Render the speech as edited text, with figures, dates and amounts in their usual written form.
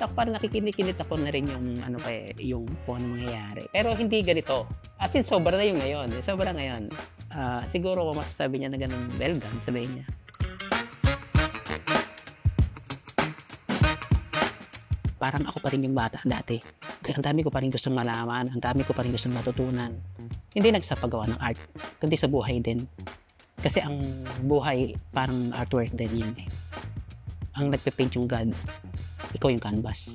ako parang nakikinig-kinit ako na rin yung ano pa eh, yung kung ano mangyayari. Pero hindi ganito. As in, sobra na yung ngayon. Sobra ngayon. Siguro kung masasabi niya na ganun, well done, sabihin niya. Parang ako pa rin yung bata dati. Kaya ang dami ko pa rin gustong malaman, ang dami ko pa rin gustong matutunan. Hindi lang sa paggawa ng art, kundi sa buhay din. Kasi ang buhay, parang artwork din yan eh. Ang nagpe-paint yung God, ikaw yung canvas.